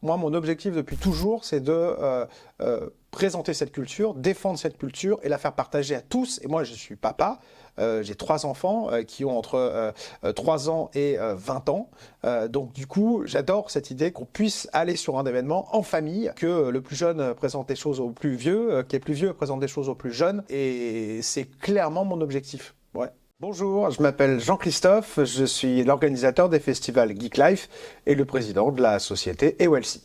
Moi, mon objectif depuis toujours, c'est de présenter cette culture, défendre cette culture et la faire partager à tous. Et moi, je suis papa. J'ai 3 enfants qui ont entre 3 ans et 20 ans. Donc du coup, j'adore cette idée qu'on puisse aller sur un événement en famille, que le plus jeune présente des choses au plus vieux, qui est plus vieux présente des choses aux plus jeunes. Et c'est clairement mon objectif. Ouais. Bonjour, je m'appelle Jean-Christophe, je suis l'organisateur des festivals Geek Life et le président de la société Ewelsi.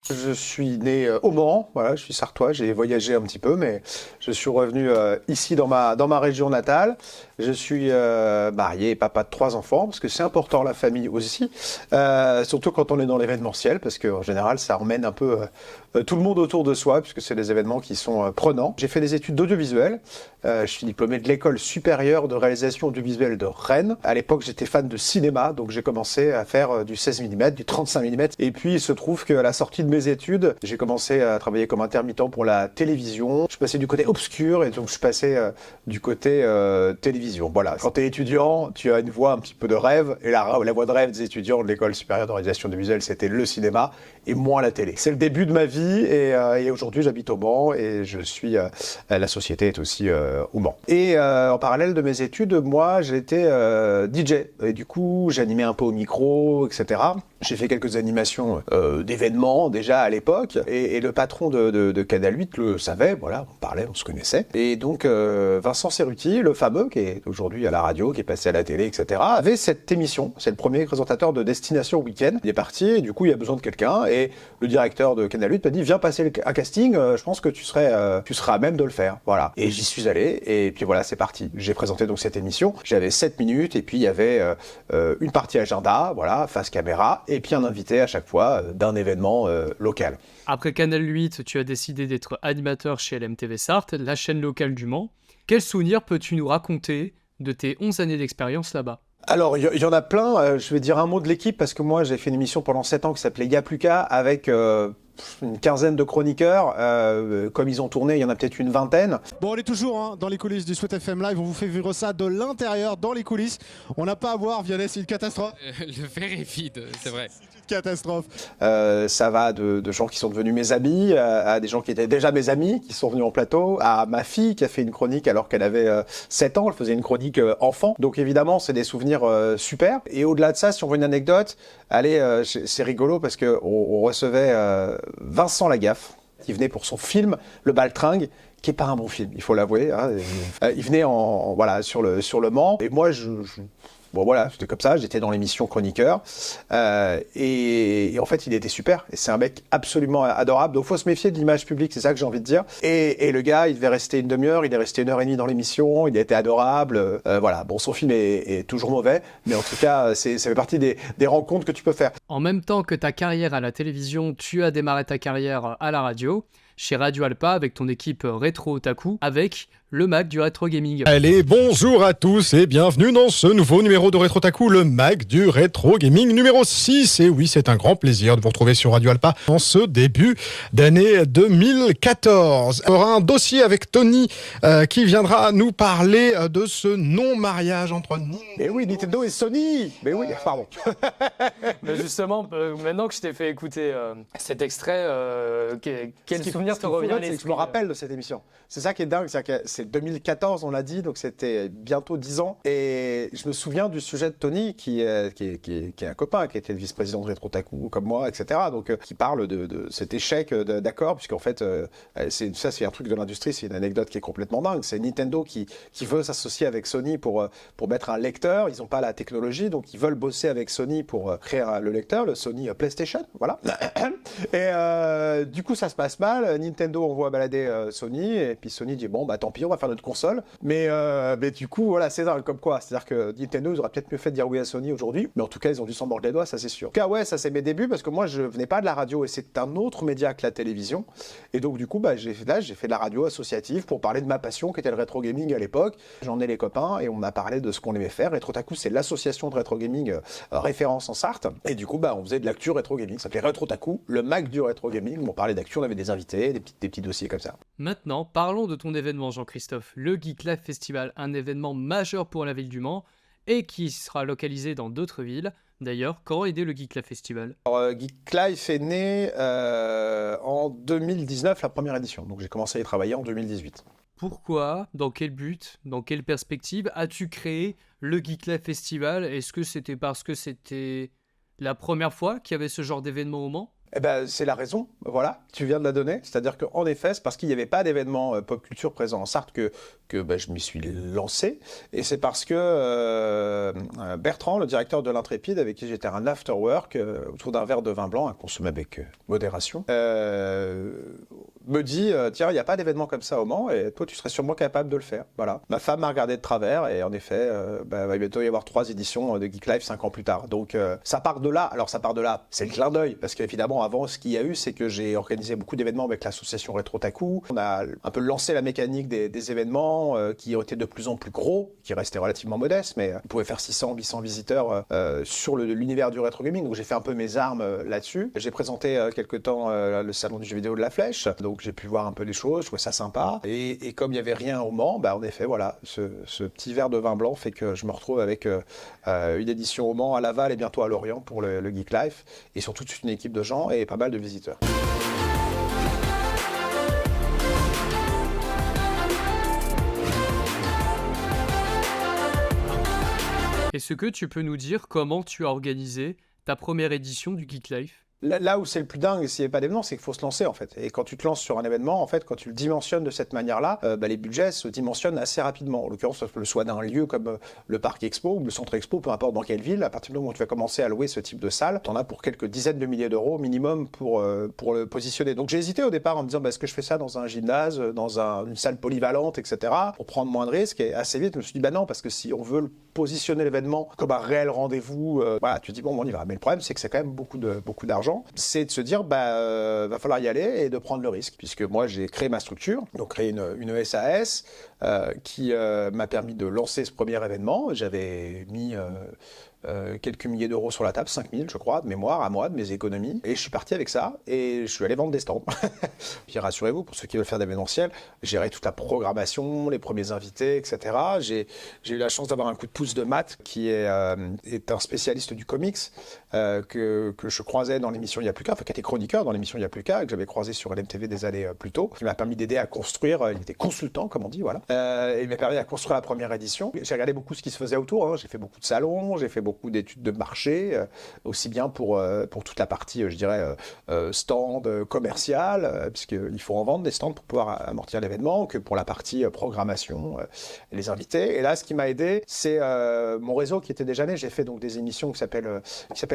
Je suis né au Mans, voilà, je suis sartois, j'ai voyagé un petit peu, mais je suis revenu ici dans ma région natale. Je suis marié et papa de 3 enfants, parce que c'est important la famille aussi, surtout quand on est dans l'événementiel, parce qu'en général ça emmène un peu tout le monde autour de soi, puisque c'est des événements qui sont prenants. J'ai fait des études d'audiovisuel, je suis diplômé de l'école supérieure de réalisation audiovisuelle de Rennes. À l'époque j'étais fan de cinéma, donc j'ai commencé à faire du 16 mm, du 35 mm, et puis il se trouve qu'à la sortie de mes études, j'ai commencé à travailler comme intermittent pour la télévision. Je suis passé du côté obscur et donc je suis passé du côté télévision. Voilà. Quand tu es étudiant, tu as une voie un petit peu de rêve et la voie de rêve des étudiants de l'école supérieure de réalisation audiovisuelle, c'était le cinéma et moins la télé. C'est le début de ma vie et aujourd'hui j'habite au Mans et je suis la société est aussi au Mans. Et en parallèle de mes études, moi j'étais DJ et du coup j'animais un peu au micro, etc. J'ai fait quelques animations d'événements déjà à l'époque et le patron de Canal 8 le savait, voilà, on parlait, on se connaissait. Et donc Vincent Cerruti, le fameux, qui est aujourd'hui à la radio, qui est passé à la télé, etc., avait cette émission. C'est le premier présentateur de Destination Week-end. Il est parti et du coup il y a besoin de quelqu'un et le directeur de Canal 8 m'a dit viens passer un casting, je pense que tu seras à même de le faire. Voilà. Et j'y suis allé et puis voilà, c'est parti. J'ai présenté donc cette émission. J'avais 7 minutes et puis il y avait une partie agenda, voilà, face caméra, et puis un invité à chaque fois d'un événement local. Après Canal 8, tu as décidé d'être animateur chez LMTV Sarthe, la chaîne locale du Mans. Quel souvenir peux-tu nous raconter de tes 11 années d'expérience là-bas ? Alors, il y en a plein. Je vais dire un mot de l'équipe parce que moi, j'ai fait une émission pendant 7 ans qui s'appelait Y'a plus qu'à avec une quinzaine de chroniqueurs. Comme ils ont tourné, il y en a peut-être une vingtaine. Bon, on est toujours dans les coulisses du Sweat FM Live. On vous fait vivre ça de l'intérieur, dans les coulisses. On n'a pas à voir, Vianney, c'est une catastrophe. Le verre est vide, c'est vrai. Catastrophe. Ça va de gens qui sont devenus mes amis, à des gens qui étaient déjà mes amis, qui sont venus en plateau, à ma fille qui a fait une chronique alors qu'elle avait 7 ans, elle faisait une chronique enfant. Donc évidemment, c'est des souvenirs super. Et au-delà de ça, si on veut une anecdote, allez, c'est rigolo parce qu'on recevait Vincent Lagaffe, qui venait pour son film Le Baltringue, qui est pas un bon film, il faut l'avouer. Hein. Il venait sur le Mans, et moi bon voilà, c'était comme ça, j'étais dans l'émission Chroniqueur, et en fait il était super, et c'est un mec absolument adorable, donc faut se méfier de l'image publique, c'est ça que j'ai envie de dire, et le gars il devait rester une demi-heure, il est resté 1h30 dans l'émission, il était adorable, voilà, bon son film est toujours mauvais, mais en tout cas ça fait partie des rencontres que tu peux faire. En même temps que ta carrière à la télévision, tu as démarré ta carrière à la radio, chez Radio Alpa avec ton équipe Rétro Otaku, avec le Mac du Rétro Gaming. Allez, bonjour à tous et bienvenue dans ce nouveau numéro de Rétro Otaku, le Mac du Rétro Gaming numéro 6. Et oui, c'est un grand plaisir de vous retrouver sur Radio Alpa en ce début d'année 2014. On aura un dossier avec Tony qui viendra nous parler de ce non-mariage entre Nintendo. Mais oui, Nintendo et Sony. Mais oui, pardon. Mais justement, maintenant que je t'ai fait écouter cet extrait, quel souvenir te revient à l'esprit? Je me rappelle de cette émission. C'est ça qui est dingue, c'est 2014, on l'a dit, donc c'était bientôt 10 ans. Et je me souviens du sujet de Tony, qui est un copain, qui était le vice-président de Rétro Otaku, comme moi, etc. Donc, qui parle de cet échec d'accord, puisqu'en fait, c'est un truc de l'industrie, c'est une anecdote qui est complètement dingue. C'est Nintendo qui veut s'associer avec Sony pour mettre un lecteur. Ils n'ont pas la technologie, donc ils veulent bosser avec Sony pour créer le lecteur, le Sony PlayStation, voilà. Et du coup, ça se passe mal. Nintendo envoie balader Sony, et puis Sony dit bon, bah tant pis, on va faire notre console. Mais du coup, voilà, c'est dingue comme quoi. C'est-à-dire que Nintendo, ils auraient peut-être mieux fait de dire oui à Sony aujourd'hui, mais en tout cas, ils ont dû s'en mordre les doigts, ça c'est sûr. En tout cas, ouais, ça c'est mes débuts, parce que moi, je venais pas de la radio, et c'est un autre média que la télévision. Et donc, du coup, j'ai fait de la radio associative pour parler de ma passion, qui était le rétro gaming à l'époque. J'en ai les copains, et on a parlé de ce qu'on aimait faire. Rétro Otaku, c'est l'association de rétro gaming référence en Sarthe. Et du coup, on faisait de l'actu rétro gaming. Ça s'appelait Rétro Otaku, le Mac du rétro gaming. On parlait d'actu, on avait des invités, des petits dossiers comme ça. Maintenant, parlons de ton événement, Jean-Christophe, le Geek Life Festival, un événement majeur pour la ville du Mans et qui sera localisé dans d'autres villes, D'ailleurs, quand est né le Geek Life Festival? Alors, Geek Life est né en 2019, la première édition. Donc j'ai commencé à y travailler en 2018. Pourquoi, dans quel but, dans quelle perspective as-tu créé le Geek Life Festival? Est-ce que c'était parce que c'était la première fois qu'il y avait ce genre d'événement au Mans? Eh ben, c'est la raison, voilà, tu viens de la donner. C'est-à-dire qu'en effet, c'est parce qu'il n'y avait pas d'événement pop culture présent en Sarthe que ben, je m'y suis lancé. Et c'est parce que Bertrand, le directeur de l'Intrépide, avec qui j'étais un afterwork autour d'un verre de vin blanc à consommer avec modération, me dit tiens, il n'y a pas d'événement comme ça au Mans et toi, tu serais sûrement capable de le faire. Voilà. Ma femme m'a regardé de travers et en effet, ben, il va bientôt y avoir 3 éditions de Geek Life 5 ans plus tard. Donc ça part de là. Alors ça part de là, c'est le clin d'œil parce qu'évidemment, avant, ce qu'il y a eu, c'est que j'ai organisé beaucoup d'événements avec l'association Rétro Taku. On a un peu lancé la mécanique des événements qui ont été de plus en plus gros, qui restaient relativement modestes, mais on pouvait faire 600, 800 visiteurs sur l'univers du rétro gaming. Donc j'ai fait un peu mes armes là-dessus. J'ai présenté quelque temps le salon du jeu vidéo de la Flèche, donc j'ai pu voir un peu les choses, je trouvais ça sympa. Et comme il n'y avait rien au Mans, bah, en effet, voilà, ce petit verre de vin blanc fait que je me retrouve avec une édition au Mans, à Laval et bientôt à Lorient pour le Geek Life, et surtout toute une équipe de gens et pas mal de visiteurs. Est-ce que tu peux nous dire comment tu as organisé ta première édition du Geek Life? Là où c'est le plus dingue, s'il n'y avait pas d'événement, c'est qu'il faut se lancer en fait. Et quand tu te lances sur un événement, en fait, quand tu le dimensionnes de cette manière-là, bah, les budgets se dimensionnent assez rapidement. En l'occurrence, le soit d'un lieu comme le Parc Expo ou le Centre Expo, peu importe dans quelle ville, à partir du moment où tu vas commencer à louer ce type de salle, tu en as pour quelques dizaines de milliers d'euros minimum pour le positionner. Donc j'ai hésité au départ en me disant, bah, est-ce que je fais ça dans un gymnase, dans une salle polyvalente, etc., pour prendre moins de risques. Et assez vite, je me suis dit, bah non, parce que si on veut positionner l'événement comme un réel rendez-vous, voilà, tu te dis, bon, on y va. Mais le problème, c'est que c'est quand même beaucoup d'argent. C'est de se dire, va falloir y aller et de prendre le risque. Puisque moi, j'ai créé ma structure, donc créé une SAS qui m'a permis de lancer ce premier événement. J'avais mis quelques milliers d'euros sur la table, 5000 je crois, de mémoire, à moi, de mes économies. Et je suis parti avec ça et je suis allé vendre des stands. Puis rassurez-vous, pour ceux qui veulent faire d'événementiel, gérer toute la programmation, les premiers invités, etc. J'ai eu la chance d'avoir un coup de pouce de Matt, qui est un spécialiste du comics, que je croisais dans l'émission Il n'y a plus qu'à, enfin qui était chroniqueur dans l'émission Il n'y a plus qu'à, que j'avais croisé sur LMTV des années plus tôt, qui m'a permis d'aider à construire, il était consultant comme on dit, voilà. Et il m'a permis à construire la première édition. J'ai regardé beaucoup ce qui se faisait autour, hein. J'ai fait beaucoup de salons, j'ai fait beaucoup d'études de marché, aussi bien pour toute la partie, je dirais, stand commercial, puisqu'il faut en vendre des stands pour pouvoir amortir l'événement, que pour la partie programmation, les invités. Et là, ce qui m'a aidé, c'est mon réseau qui était déjà né. J'ai fait donc des émissions qui s'appellent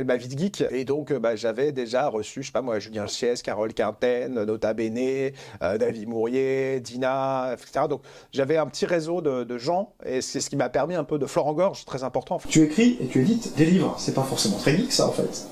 Ma vie de geek. Et donc, j'avais déjà reçu, je sais pas moi, Julien Chies, Carole Quinten, Nota Bene, David Mourier, Dina, etc. Donc, j'avais un petit réseau de gens, et c'est ce qui m'a permis un peu de flore en gorge, très important. Tu écris et tu édites des livres, c'est pas forcément très geek ça en fait.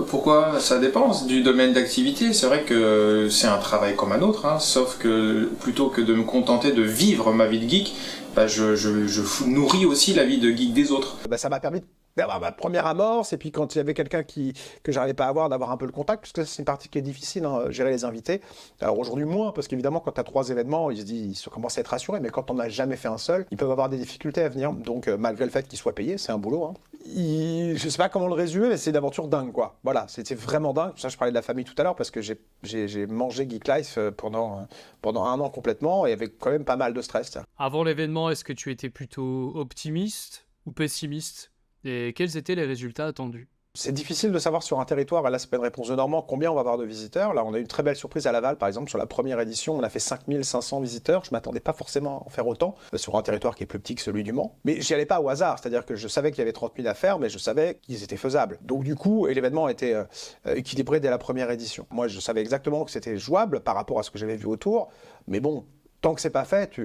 Pourquoi? Ça dépend du domaine d'activité. C'est vrai que c'est un travail comme un autre, hein, sauf que plutôt que de me contenter de vivre ma vie de geek, je nourris aussi la vie de geek des autres. Ça m'a permis d'avoir ma première amorce, et puis quand il y avait quelqu'un que j'arrivais pas à avoir, d'avoir un peu le contact, parce que c'est une partie qui est difficile, hein, gérer les invités. Alors aujourd'hui moins, parce qu'évidemment quand tu as 3 événements, ils commencent à être rassurés, mais quand on n'a jamais fait un seul, ils peuvent avoir des difficultés à venir. Donc malgré le fait qu'ils soient payés, c'est un boulot. Hein. Je sais pas comment le résumer, mais c'est une aventure dingue, quoi. Voilà, c'était vraiment dingue. Ça, je parlais de la famille tout à l'heure, parce que j'ai mangé Geek Life pendant 1 an complètement, et avec quand même pas mal de stress. Avant l'événement, est-ce que tu étais plutôt optimiste ou pessimiste? Et quels étaient les résultats attendus? C'est difficile de savoir sur un territoire, et là c'est pas une réponse de Normand, combien on va avoir de visiteurs. Là on a eu une très belle surprise à Laval par exemple, sur la première édition on a fait 5500 visiteurs, je m'attendais pas forcément à en faire autant, sur un territoire qui est plus petit que celui du Mans. Mais j'y allais pas au hasard, c'est-à-dire que je savais qu'il y avait 30 000 à faire, mais je savais qu'ils étaient faisables. Donc du coup, et l'événement était équilibré dès la première édition. Moi je savais exactement que c'était jouable par rapport à ce que j'avais vu autour, mais bon... Tant que c'est pas fait,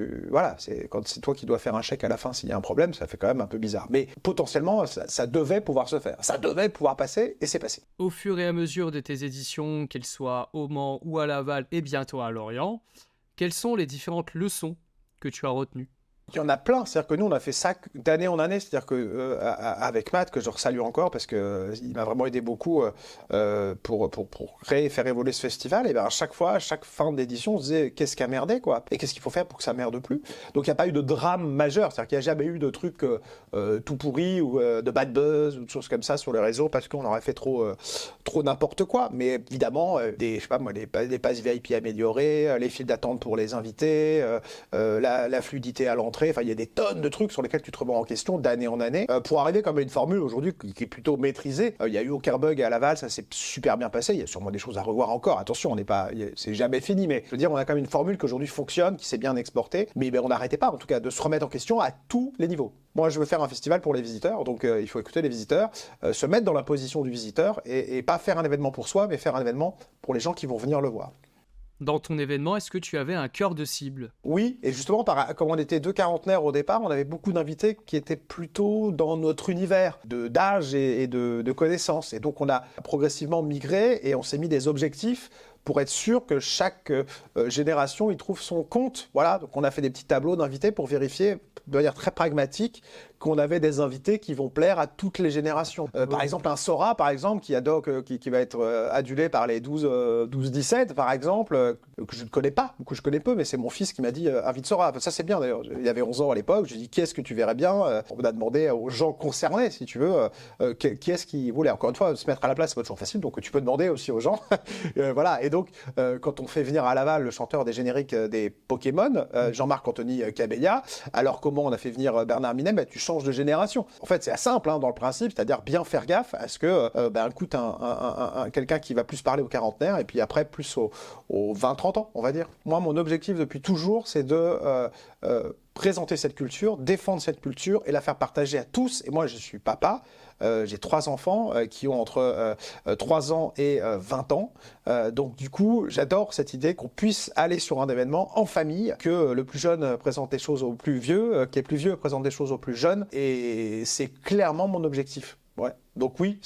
quand c'est toi qui dois faire un chèque à la fin s'il y a un problème, ça fait quand même un peu bizarre. Mais potentiellement, ça devait pouvoir se faire. Ça devait pouvoir passer, et c'est passé. Au fur et à mesure de tes éditions, qu'elles soient au Mans ou à Laval et bientôt à Lorient, quelles sont les différentes leçons que tu as retenues? Il y en a plein, c'est-à-dire que nous on a fait ça d'année en année, c'est-à-dire que avec Matt, que je salue encore parce que il m'a vraiment aidé beaucoup pour créer, faire évoluer ce festival, et bien à chaque fois, à chaque fin d'édition, on se disait qu'est-ce qui a merdé quoi, et qu'est-ce qu'il faut faire pour que ça merde plus. Donc il n'y a pas eu de drame majeur, c'est-à-dire qu'il n'y a jamais eu de trucs tout pourris ou de bad buzz ou de choses comme ça sur les réseaux parce qu'on aurait fait trop n'importe quoi. Mais évidemment, je sais pas moi, les passes VIP améliorées, les files d'attente pour les invités, la fluidité à l'entrée. Enfin, il y a des tonnes de trucs sur lesquels tu te remets en question d'année en année pour arriver comme à une formule aujourd'hui qui est plutôt maîtrisée. Il y a eu aucun bug à Laval, ça s'est super bien passé. Il y a sûrement des choses à revoir encore. Attention, c'est jamais fini, mais je veux dire, on a quand même une formule qui aujourd'hui fonctionne, qui s'est bien exportée. Mais on n'arrêtait pas, en tout cas, de se remettre en question à tous les niveaux. Moi, je veux faire un festival pour les visiteurs, donc il faut écouter les visiteurs, se mettre dans la position du visiteur et pas faire un événement pour soi, mais faire un événement pour les gens qui vont venir le voir. Dans ton événement, est-ce que tu avais un cœur de cible? Oui, et justement, comme on était deux quarantenaires au départ, on avait beaucoup d'invités qui étaient plutôt dans notre univers d'âge et de connaissances. Et donc, on a progressivement migré et on s'est mis des objectifs pour être sûr que chaque génération y trouve son compte. Voilà, donc on a fait des petits tableaux d'invités pour vérifier, de manière très pragmatique, qu'on avait des invités qui vont plaire à toutes les générations. Par exemple, un Sora, par exemple, qui va être adulé par les 12-17, par exemple, que je ne connais pas, ou que je connais peu, mais c'est mon fils qui m'a dit invite Sora. Ça, c'est bien d'ailleurs. Il avait 11 ans à l'époque. Je lui ai dit qui est-ce que tu verrais bien. On a demandé aux gens concernés, si tu veux, qui est-ce qui voulait. Encore une fois, se mettre à la place, c'est pas toujours facile, donc tu peux demander aussi aux gens. Voilà. Et donc, quand on fait venir à Laval le chanteur des génériques des Pokémon, Jean-Marc Anthony Cabella, alors comment on a fait venir Bernard Minet, tu changes de génération. En fait, c'est simple dans le principe, c'est-à-dire bien faire gaffe à ce que écoute quelqu'un qui va plus parler aux quarantenaires et puis après plus aux 20-30 ans, on va dire. Moi, mon objectif depuis toujours, c'est de présenter cette culture, défendre cette culture et la faire partager à tous. Et moi, je suis papa. J'ai 3 enfants qui ont entre 3 ans et 20 ans. Donc du coup, j'adore cette idée qu'on puisse aller sur un événement en famille, que le plus jeune présente des choses au plus vieux, que les plus vieux présentent des choses aux plus jeunes. Et c'est clairement mon objectif. Ouais. Donc oui,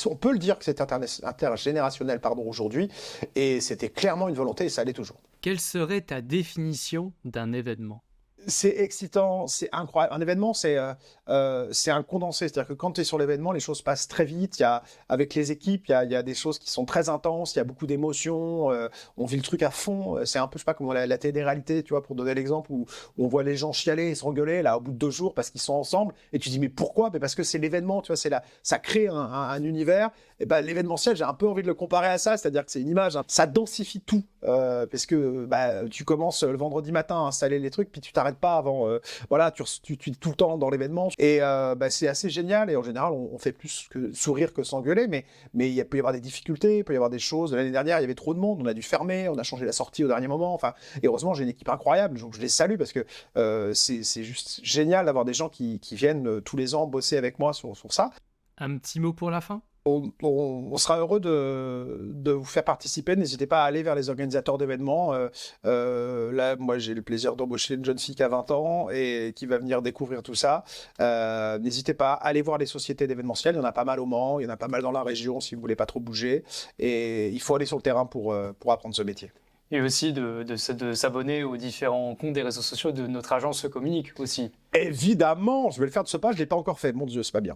on peut le dire que c'est intergénérationnel aujourd'hui. Et c'était clairement une volonté et ça l'est toujours. Quelle serait ta définition d'un événement? C'est excitant, c'est incroyable. Un événement, c'est un condensé. C'est-à-dire que quand tu es sur l'événement, les choses passent très vite. Avec les équipes, il y a des choses qui sont très intenses. Il y a beaucoup d'émotions. On vit le truc à fond. C'est un peu, je sais pas, comme la télé-réalité, tu vois, pour donner l'exemple, où on voit les gens chialer et s'engueuler là, au bout de 2 jours parce qu'ils sont ensemble. Et tu dis, mais pourquoi? Mais parce que c'est l'événement, tu vois, ça crée un univers. Et l'événementiel, j'ai un peu envie de le comparer à ça. C'est-à-dire que c'est une image. Ça densifie tout. Parce que tu commences le vendredi matin à installer les trucs, puis tu t'arrêtes pas avant. Voilà, tu es tout le temps dans l'événement. Et c'est assez génial. Et en général, on fait plus que sourire que s'engueuler. Mais il peut y avoir des difficultés, il peut y avoir des choses. L'année dernière, il y avait trop de monde. On a dû fermer, on a changé la sortie au dernier moment. Enfin, et heureusement, j'ai une équipe incroyable. Donc je les salue parce que c'est juste génial d'avoir des gens qui viennent tous les ans bosser avec moi sur ça. Un petit mot pour la fin? On sera heureux de vous faire participer. N'hésitez pas à aller vers les organisateurs d'événements. Là, moi, j'ai le plaisir d'embaucher une jeune fille qui a 20 ans et qui va venir découvrir tout ça. N'hésitez pas à aller voir les sociétés d'événementiel. Il y en a pas mal au Mans, il y en a pas mal dans la région si vous voulez pas trop bouger. Et il faut aller sur le terrain pour apprendre ce métier. Et aussi de s'abonner aux différents comptes des réseaux sociaux de notre agence Communique aussi. Évidemment, je vais le faire de ce pas, je ne l'ai pas encore fait. Mon Dieu, c'est pas bien.